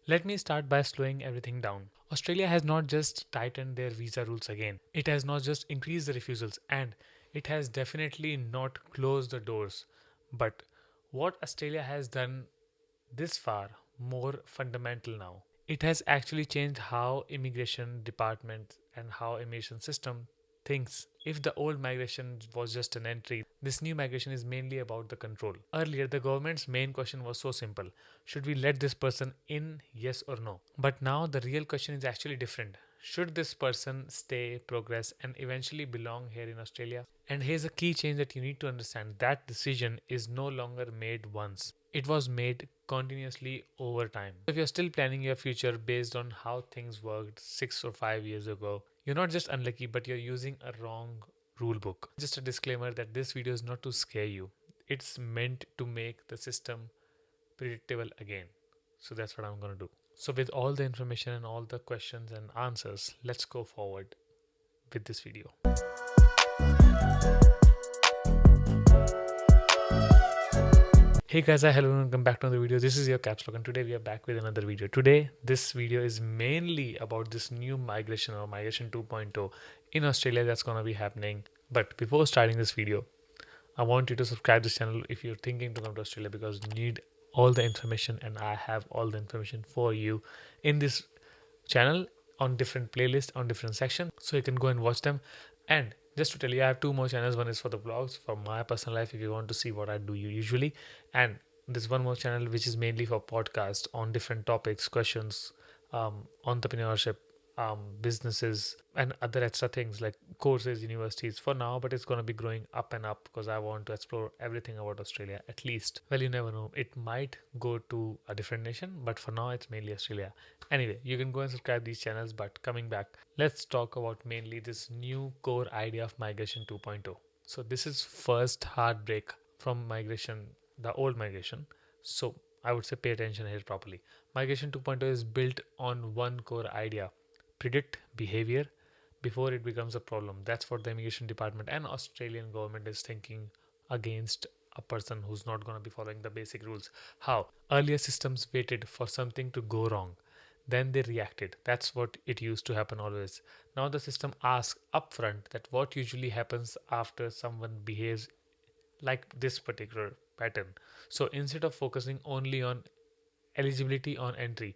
Let me start by slowing everything down. Australia has not just tightened their visa rules again, it has not just increased the refusals, and it has definitely not closed the doors. But what Australia has done this far more fundamental now. It has actually changed how immigration department and how immigration system thinks. If the old migration was just an entry, this new migration is mainly about the control. Earlier, the government's main question was so simple: should we let this person in, yes or no? But now the real question is actually different. Should this person stay, progress, and eventually belong here in Australia? And here's a key change that you need to understand: that decision is no longer made once, it was made continuously over time. If you're still planning your future based on how things worked 6 or 5 years ago, you're not just unlucky, but you're using a wrong rule book. Just a disclaimer that this video is not to scare you, it's meant to make the system predictable again. So that's what I'm going to do. So, with all the information and all the questions and answers, let's go forward with this video. Hey guys, hello and welcome back to another video. This is your CapsLock and today we are back with another video. Today, this video is mainly about this new migration or migration 2.0 in Australia that's going to be happening. But before starting this video, I want you to subscribe to this channel if you're thinking to come to Australia, because you need all the information and I have all the information for you in this channel on different playlists on different sections, so you can go and watch them. And just to tell you, I have two more channels. One is for the vlogs, for my personal life, if you want to see what I do usually, and there's one more channel which is mainly for podcast on different topics, questions, entrepreneurship, businesses, and other extra things like courses, universities for now. But it's going to be growing up and up because I want to explore everything about Australia at least. Well, you never know, it might go to a different nation, but for now it's mainly Australia. Anyway, you can go and subscribe these channels. But coming back, let's talk about mainly this new core idea of migration 2.0. So this is first heartbreak from migration, the old migration. So I would say pay attention here properly. Migration 2.0 is built on one core idea: predict behavior before it becomes a problem. That's what the immigration department and Australian government is thinking against a person who's not going to be following the basic rules. How? Earlier systems waited for something to go wrong, then they reacted. That's what it used to happen always. Now the system asks upfront that what usually happens after someone behaves like this particular pattern. So instead of focusing only on eligibility on entry,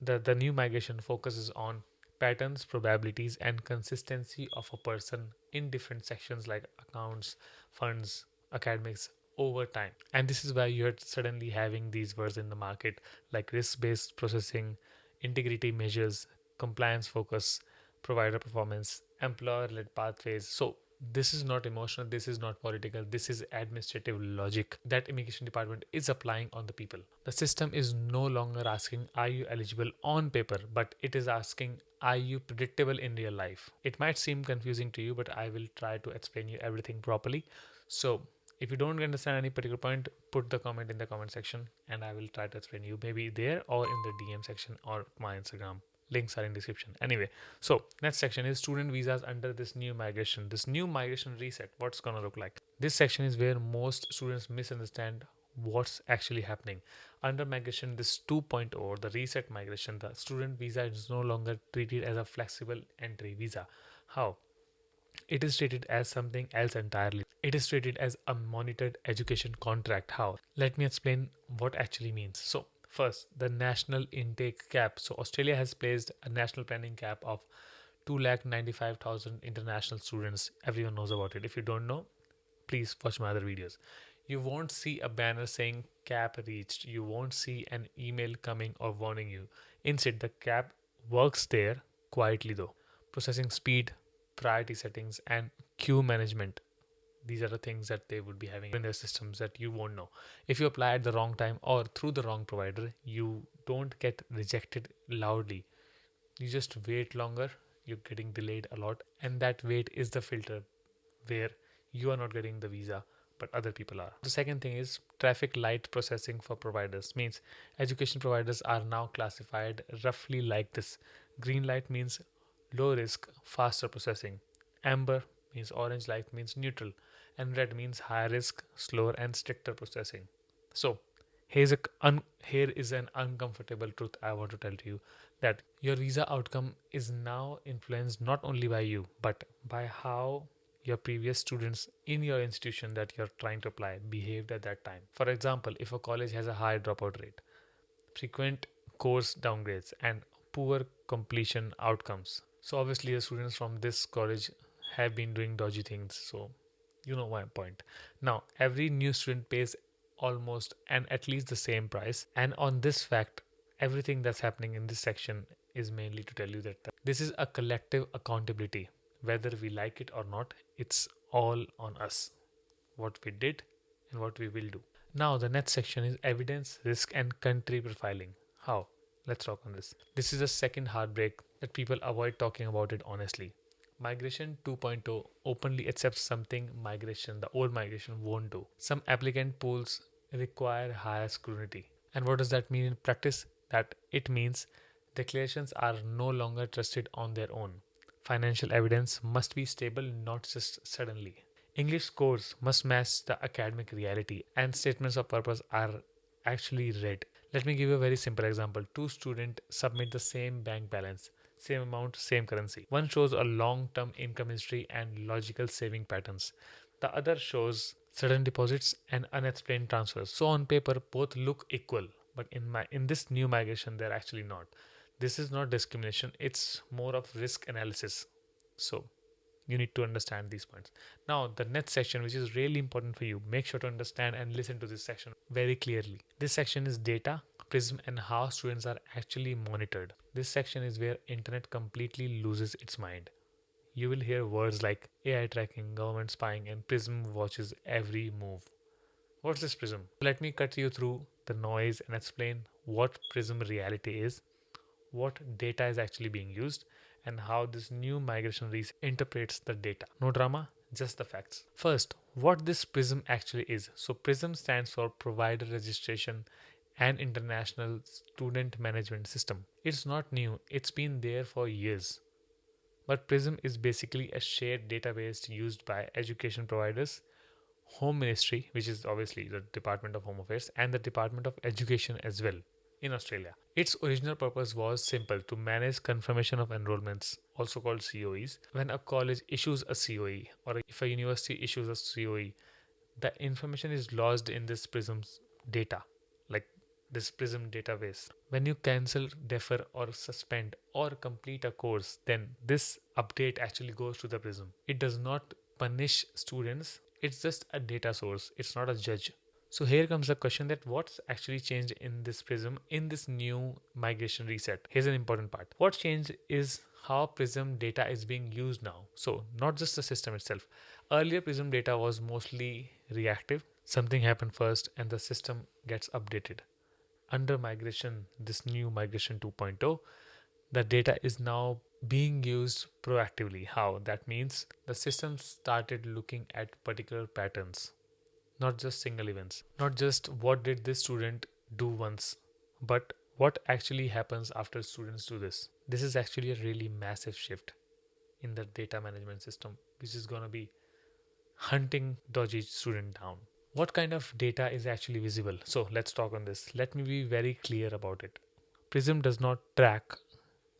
the new migration focuses on patterns, probabilities, and consistency of a person in different sections like accounts, funds, academics over time. And this is why you're suddenly having these words in the market like risk-based processing, integrity measures, compliance focus, provider performance, employer-led pathways. So this is not emotional, this is not political, this is administrative logic that immigration department is applying on the people. The system is no longer asking are you eligible on paper, but it is asking are you predictable in real life. It might seem confusing to you, but I will try to explain you everything properly. So if you don't understand any particular point, put the comment in the comment section and I will try to explain you, maybe there or in the DM section or my Instagram. Links are in description. Anyway, so next section is student visas under this new migration reset. What's gonna look like? This section is where most students misunderstand what's actually happening. Under migration this 2.0 or the reset migration, the student visa is no longer treated as a flexible entry visa. How? It is treated as something else entirely. It is treated as a monitored education contract. How? Let me explain what actually means. So first, the national intake cap. So Australia has placed a national planning cap of 295,000 international students. Everyone knows about it. If you don't know, please watch my other videos. You won't see a banner saying cap reached. You won't see an email coming or warning you. Instead, the cap works there quietly though. Processing speed, priority settings, and queue management. These are the things that they would be having in their systems that you won't know. If you apply at the wrong time or through the wrong provider, you don't get rejected loudly. You just wait longer, you're getting delayed a lot, and that wait is the filter where you are not getting the visa but other people are. The second thing is traffic light processing for providers. Means education providers are now classified roughly like this. Green light means low risk, faster processing. Amber means orange light means neutral, and red means high risk, slower and stricter processing. So Here is an uncomfortable truth I want to tell to you, that your visa outcome is now influenced not only by you but by how your previous students in your institution that you're trying to apply behaved at that time. For example, if a college has a high dropout rate, frequent course downgrades, and poor completion outcomes, so obviously the students from this college have been doing dodgy things. So you know my point. Now every new student pays almost and at least the same price, and on this fact, everything that's happening in this section is mainly to tell you that this is a collective accountability. Whether we like it or not, it's all on us, what we did and what we will do. Now, the next section is evidence, risk, and country profiling. How? Let's talk on this. This is the second heartbreak that people avoid talking about it honestly. Migration 2.0 openly accepts something the old migration won't do. Some applicant pools require higher scrutiny. And what does that mean in practice? That it means declarations are no longer trusted on their own. Financial evidence must be stable, not just suddenly. English scores must match the academic reality, and statements of purpose are actually read. Let me give you a very simple example. Two students submit the same bank balance, same amount, same currency. One shows a long term income history and logical saving patterns. The other shows sudden deposits and unexplained transfers. So on paper, both look equal, but in this new migration, they're actually not. This is not discrimination, it's more of risk analysis. So you need to understand these points. Now, the next section, which is really important for you, make sure to understand and listen to this section very clearly. This section is data, PRISM, and how students are actually monitored. This section is where internet completely loses its mind. You will hear words like AI tracking, government spying, and PRISM watches every move. What's this PRISM? Let me cut you through the noise and explain what PRISM reality is, what data is actually being used, and how this new migration research interprets the data. No drama, just the facts. First, what this PRISM actually is. So PRISM stands for Provider Registration and International Student Management System. It's not new, it's been there for years. But PRISM is basically a shared database used by education providers, Home Ministry, which is obviously the Department of Home Affairs, and the Department of Education as well in Australia. Its original purpose was simple: to manage confirmation of enrollments, also called COEs. When a college issues a COE or if a university issues a COE, the information is lodged in this PRISM's data, like this PRISM database. When you cancel, defer, or suspend or complete a course, then this update actually goes to the PRISM. It does not punish students, it's just a data source, it's not a judge. So here comes the question, that what's actually changed in this PRISM in this new migration reset. Here's an important part. What changed is how PRISM data is being used now. So not just the system itself. Earlier PRISM data was mostly reactive. Something happened first and the system gets updated. Under migration, this new migration 2.0, the data is now being used proactively. How? That means the system started looking at particular patterns, not just single events, not just what did this student do once, but what actually happens after students do this. This is actually a really massive shift in the data management system, which is going to be hunting dodgy student down. What kind of data is actually visible? So let's talk on this. Let me be very clear about it. PRISM does not track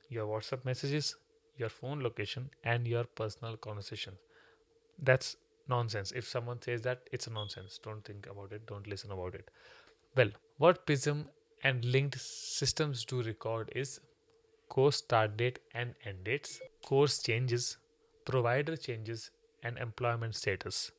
your WhatsApp messages, your phone location, and your personal conversations. That's nonsense. If someone says that, it's a nonsense. Don't think about it, don't listen about it. Well, what PRISM and linked systems do record is course start date and end dates, course changes, provider changes, and employment status,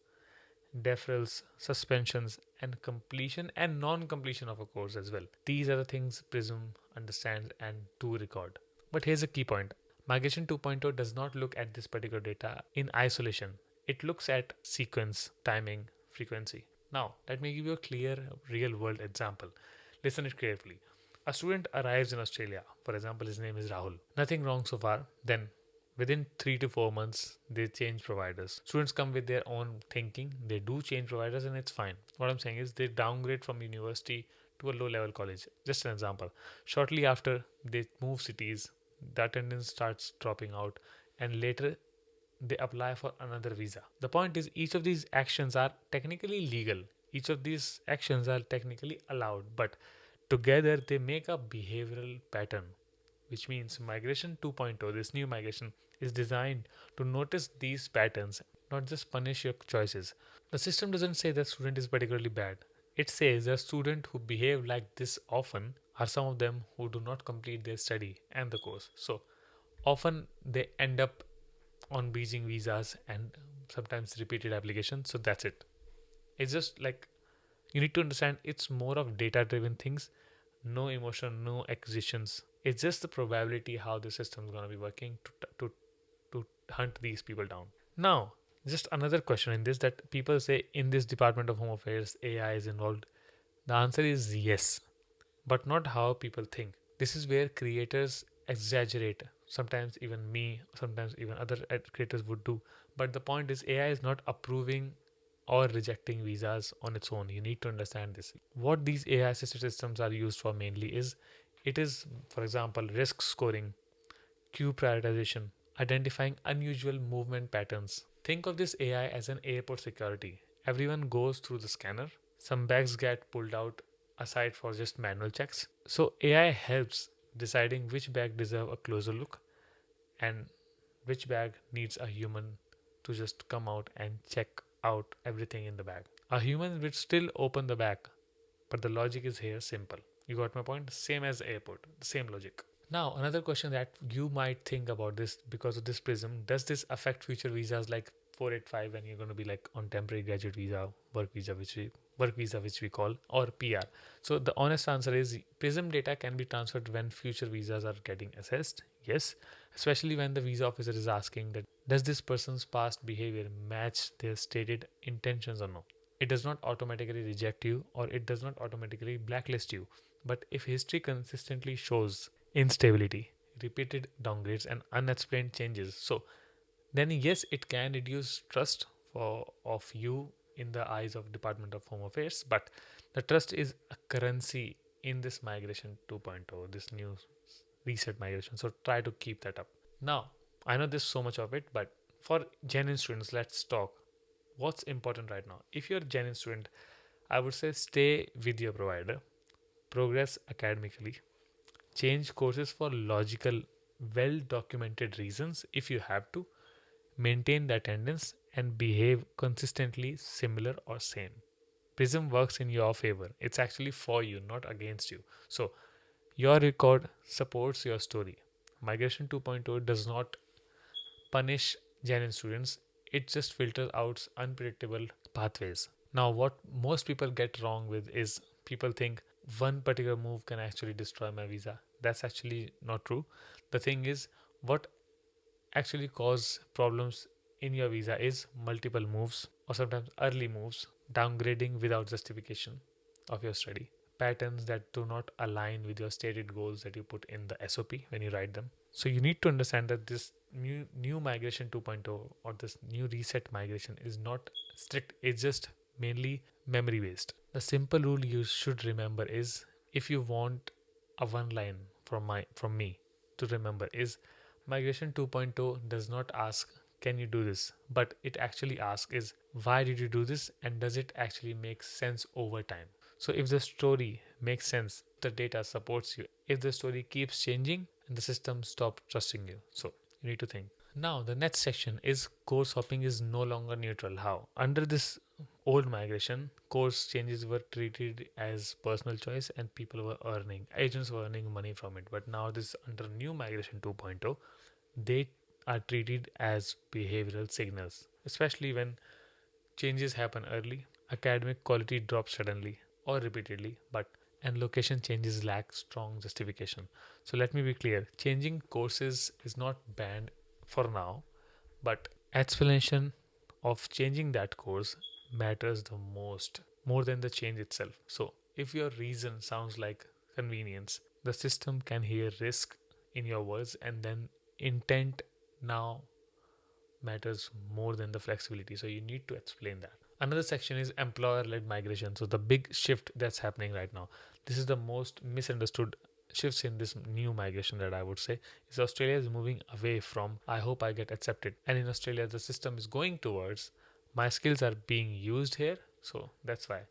deferrals, suspensions, and completion and non-completion of a course as well. These are the things PRISM understands and do record. But here's a key point. Migration 2.0 does not look at this particular data in isolation. It looks at sequence, timing, frequency. Now, let me give you a clear real world example. Listen it carefully. A student arrives in Australia. For example, his name is Rahul. Nothing wrong so far. Then, within 3 to 4 months, they change providers. Students come with their own thinking. They do change providers and it's fine. What I'm saying is they downgrade from university to a low level college. Just an example. Shortly after, they move cities. The attendance starts dropping out. And later, they apply for another visa. The point is, each of these actions are technically legal, Each of these actions are technically allowed, but together they make a behavioral pattern, which means migration 2.0, this new migration, is designed to notice these patterns, not just punish your choices. The system doesn't say that student is particularly bad. It says that students who behave like this often are some of them who do not complete their study and the course. So often they end up on bridging visas and sometimes repeated applications. So that's it. It's just like you need to understand it's more of data driven things, no emotion, no acquisitions. It's just the probability how the system is going to be working to hunt these people down. Now, just another question in this, that people say in this Department of Home Affairs AI is involved. The answer is yes, but not how people think. This is where creators exaggerate. Sometimes even me, sometimes even other creators would do. But the point is, AI is not approving or rejecting visas on its own. You need to understand this. What these AI assisted systems are used for mainly is, it is, for example, risk scoring, queue prioritization, identifying unusual movement patterns. Think of this AI as an airport security. Everyone goes through the scanner. Some bags get pulled out aside for just manual checks. So AI helps deciding which bag deserve a closer look and which bag needs a human to just come out and check out everything in the bag. A human would still open the bag, but the logic is here simple. You got my point? Same as airport, same logic. Now, another question that you might think about this because of this prism, does this affect future visas like 485 when you're going to be like on temporary graduate visa, work visa which we call, or PR? So the honest answer is prism data can be transferred when future visas are getting assessed. Yes, especially when the visa officer is asking that does this person's past behavior match their stated intentions or no. It does not automatically reject you or it does not automatically blacklist you. But if history consistently shows instability, repeated downgrades, and unexplained changes, so then yes, it can reduce trust of you in the eyes of Department of Home Affairs. But the trust is a currency in this migration 2.0, this new reset migration. So try to keep that up. Now, I know there's so much of it, but for genuine students, let's talk. What's important right now? If you're a genuine student, I would say stay with your provider, progress academically, change courses for logical, well documented reasons if you have to, maintain the attendance, and behave consistently similar or same. Prism works in your favor. It's actually for you, not against you. So, your record supports your story. Migration 2.0 does not punish genuine students, it just filters out unpredictable pathways. Now, what most people get wrong with is people think one particular move can actually destroy my visa. That's actually not true. The thing is, what actually cause problems in your visa is multiple moves or sometimes early moves, downgrading without justification of your study, patterns that do not align with your stated goals that you put in the SOP when you write them. So you need to understand that this new migration 2.0 or this new reset migration is not strict, it's just mainly memory based. The simple rule you should remember is, if you want a one line from me to remember, is migration 2.0 does not ask can you do this, but it actually asks is why did you do this and does it actually make sense over time. So if the story makes sense, the data supports you. If the story keeps changing, and the system stops trusting you. So you need to think. Now the next section is course hopping is no longer neutral. How? Under this old migration, course changes were treated as personal choice and people were agents were earning money from it. But now this under new migration 2.0, they are treated as behavioral signals, especially when changes happen early, academic quality drops suddenly or repeatedly, and location changes lack strong justification. So let me be clear, changing courses is not banned for now, but explanation of changing that course matters the most, more than the change itself. So if your reason sounds like convenience, the system can hear risk in your words, and then intent now matters more than the flexibility. So you need to explain that. Another section is employer led migration. So the big shift that's happening right now. This is the most misunderstood shifts in this new migration that I would say is Australia is moving away from I hope I get accepted. And in Australia the system is going towards my skills are being used here. So that's why.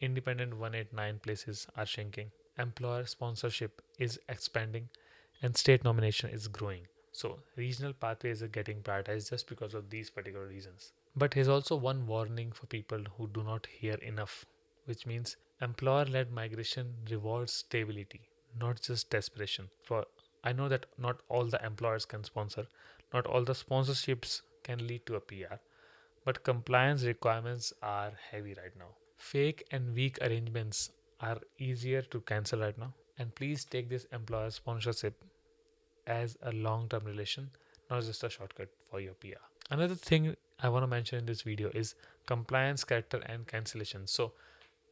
independent 189 places are shrinking, employer sponsorship is expanding, and state nomination is growing. So regional pathways are getting prioritized just because of these particular reasons. But here's also one warning for people who do not hear enough, which means employer-led migration rewards stability, not just desperation. For I know that not all the employers can sponsor, not all the sponsorships can lead to a PR, but compliance requirements are heavy right now. Fake and weak arrangements are easier to cancel right now. And please take this employer sponsorship as a long term relation, not just a shortcut for your PR. Another thing I want to mention in this video is compliance, character, and cancellation. So,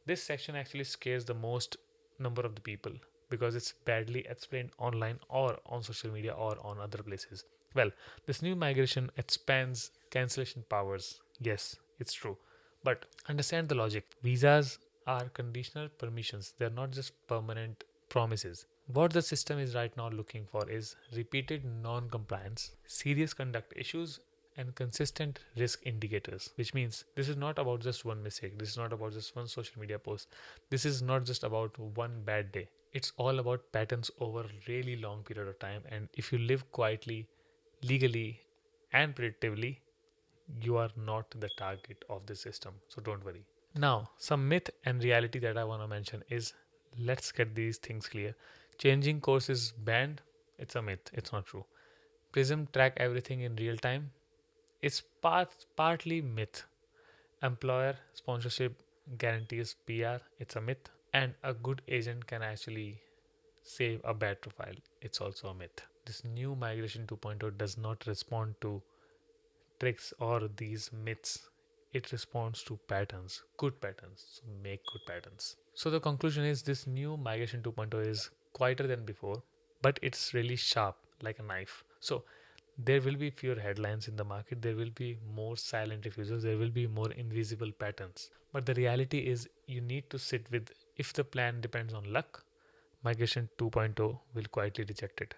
this section actually scares the most number of the people because it's badly explained online or on social media or on other places. Well, this new migration expands cancellation powers. Yes, it's true. But understand the logic. Visas are conditional permissions, they're not just permanent promises. What the system is right now looking for is repeated non compliance, serious conduct issues, and consistent risk indicators, which means this is not about just one mistake, this is not about just one social media post, this is not just about one bad day. It's all about patterns over a really long period of time, and if you live quietly, legally, and predictably, you are not the target of the system, so don't worry. Now, some myth and reality that I want to mention is, let's get these things clear. Changing course is banned. It's a myth. It's not true. PRISM track everything in real time. It's partly myth. Employer sponsorship guarantees PR. It's a myth. And a good agent can actually save a bad profile. It's also a myth. This new migration 2.0 does not respond to tricks or these myths. It responds to patterns, good patterns. So make good patterns. So the conclusion is this new migration 2.0 is quieter than before, but it's really sharp like a knife. So there will be fewer headlines in the market, there will be more silent refusals, there will be more invisible patterns. But the reality is you need to sit with, if the plan depends on luck, migration 2.0 will quietly reject it.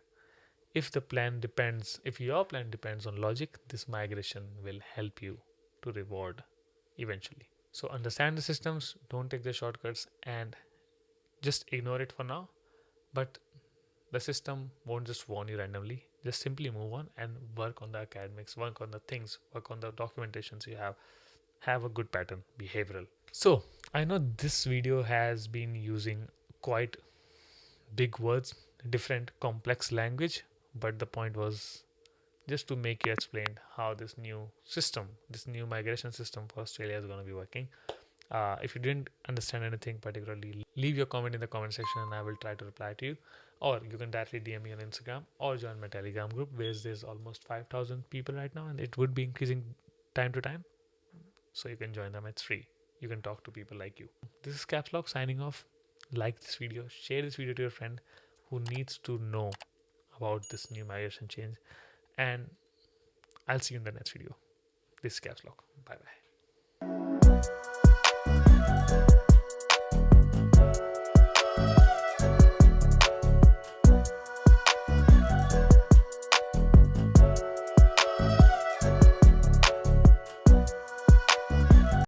If your plan depends on logic, this migration will help you to reward eventually. So understand the systems, don't take the shortcuts, and just ignore it for now. But the system won't just warn you randomly. Just simply move on and work on the academics, work on the things, work on the documentations you have. Have a good pattern, behavioral. So I know this video has been using quite big words, different complex language, but the point was just to make you explain how this new system, this new migration system for Australia is going to be working. If you didn't understand anything particularly, leave your comment in the comment section and I will try to reply to you. Or you can directly DM me on Instagram or join my Telegram group where there's almost 5,000 people right now and it would be increasing time to time. So you can join them, it's free. You can talk to people like you. This is CapsLock signing off. Like this video, share this video to your friend who needs to know about this new migration change. And I'll see you in the next video. This is CapsLock. Bye bye.